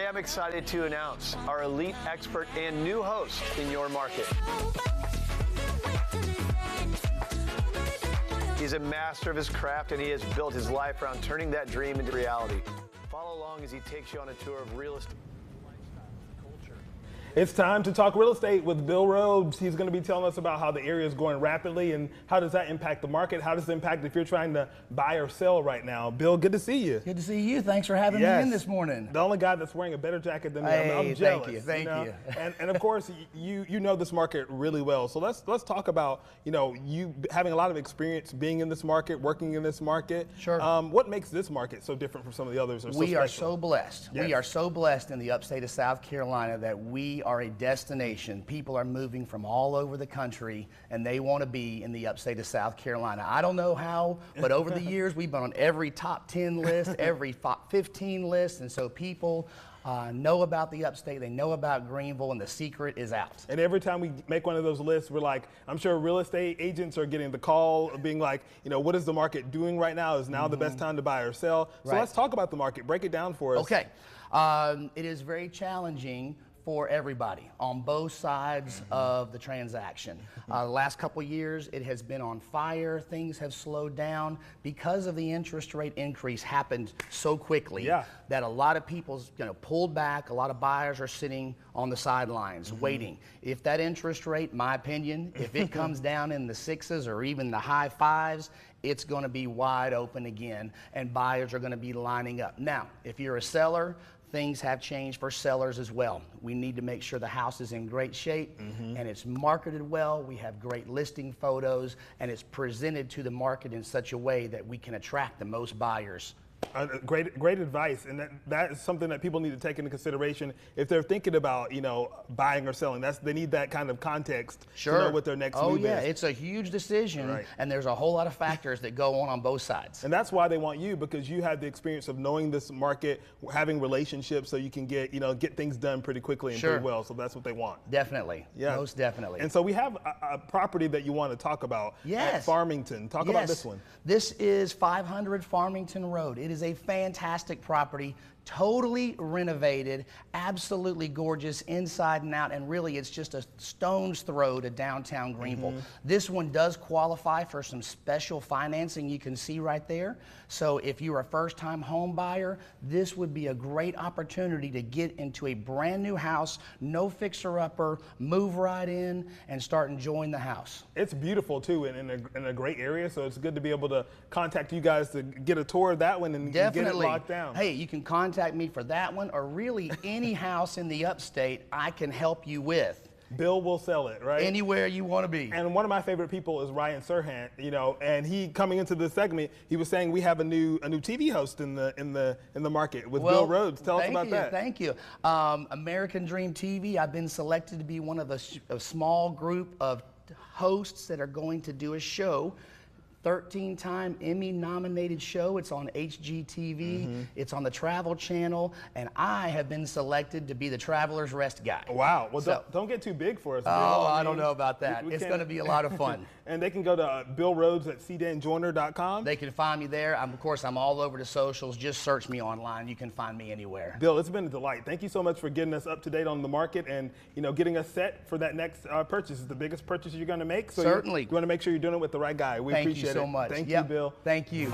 I'm excited to announce our elite expert and new host in your market. He's a master of his craft, and he has built his life around turning that dream into reality. Follow along as he takes you on a tour of real estate. It's time to talk real estate with Bill Rhodes. He's going to be telling us about how the area is growing rapidly and how does that impact the market? How does it impact if you're trying to buy or sell right now? Bill, good to see you. Good to see you. Thanks for having me in this morning. The only guy that's wearing a better jacket than me. Hey, I'm jealous. Thank you. And of course, you know this market really well. So let's talk about you having a lot of experience being in this market, working in this market. Sure. What makes this market so different from some of the others? We are so blessed. Yes. We are so blessed in the upstate of South Carolina that we are a destination. People are moving from all over the country and they want to be in the upstate of South Carolina. I don't know how, but over the years we've been on every top 10 list, every 15 list, and so people know about the upstate, they know about Greenville, and the secret is out. And every time we make one of those lists, we're like, I'm sure real estate agents are getting the call of being like, what is the market doing right now? Is now the best time to buy or sell? So let's talk about the market. Break it down for us. Okay. It is very challenging for everybody on both sides of the transaction. The last couple years, it has been on fire. Things have slowed down because of the interest rate increase happened so quickly that a lot of people pulled back. A lot of buyers are sitting on the sidelines waiting. If that interest rate, my opinion, if it comes down in the 6s or even the high 5s, it's going to be wide open again and buyers are going to be lining up. Now, if you're a seller, things have changed for sellers as well. We need to make sure the house is in great shape and it's marketed well. We have great listing photos and it's presented to the market in such a way that we can attract the most buyers. Great advice, and that is something that people need to take into consideration if they're thinking about buying or selling. They need that kind of context to know what their next move is. Oh yeah, it's a huge decision, and there's a whole lot of factors that go on both sides. And that's why they want you, because you have the experience of knowing this market, having relationships, so you can get things done pretty quickly and pretty well. So that's what they want. Definitely, most definitely. And so we have a property that you want to talk about at Farmington. Talk about this one. This is 500 Farmington Road. It is a fantastic property, totally renovated, absolutely gorgeous inside and out, and really it's just a stone's throw to downtown Greenville. This one does qualify for some special financing you can see right there. So if you're a first-time home buyer, this would be a great opportunity to get into a brand new house, no fixer-upper, move right in and start enjoying the house. It's beautiful too, in a great area, so it's good to be able to contact you guys to get a tour of that one and get it locked down. Hey, you can contact me for that one, or really any house in the upstate I can help you with. Bill will sell it, right? Anywhere you want to be. And one of my favorite people is Ryan Serhant, and he, coming into this segment, he was saying we have a new TV host in the market with Bill Rhodes. Tell us about that. Thank you. American Dream TV. I've been selected to be one of a small group of hosts that are going to do a show. 13-time Emmy-nominated show. It's on HGTV. It's on the Travel Channel, and I have been selected to be the Traveler's Rest guy. Wow. Well, don't get too big for us, Bill. I don't know about that. It's going to be a lot of fun. And they can go to Bill Rhodes at cdanjoyner.com. They can find me there. Of course, I'm all over the socials. Just search me online. You can find me anywhere. Bill, it's been a delight. Thank you so much for getting us up to date on the market and getting us set for that next purchase. It's the biggest purchase you're going to make. So Certainly. You want to make sure you're doing it with the right guy. We appreciate it. Thank you so much. Thank you, Bill. Thank you.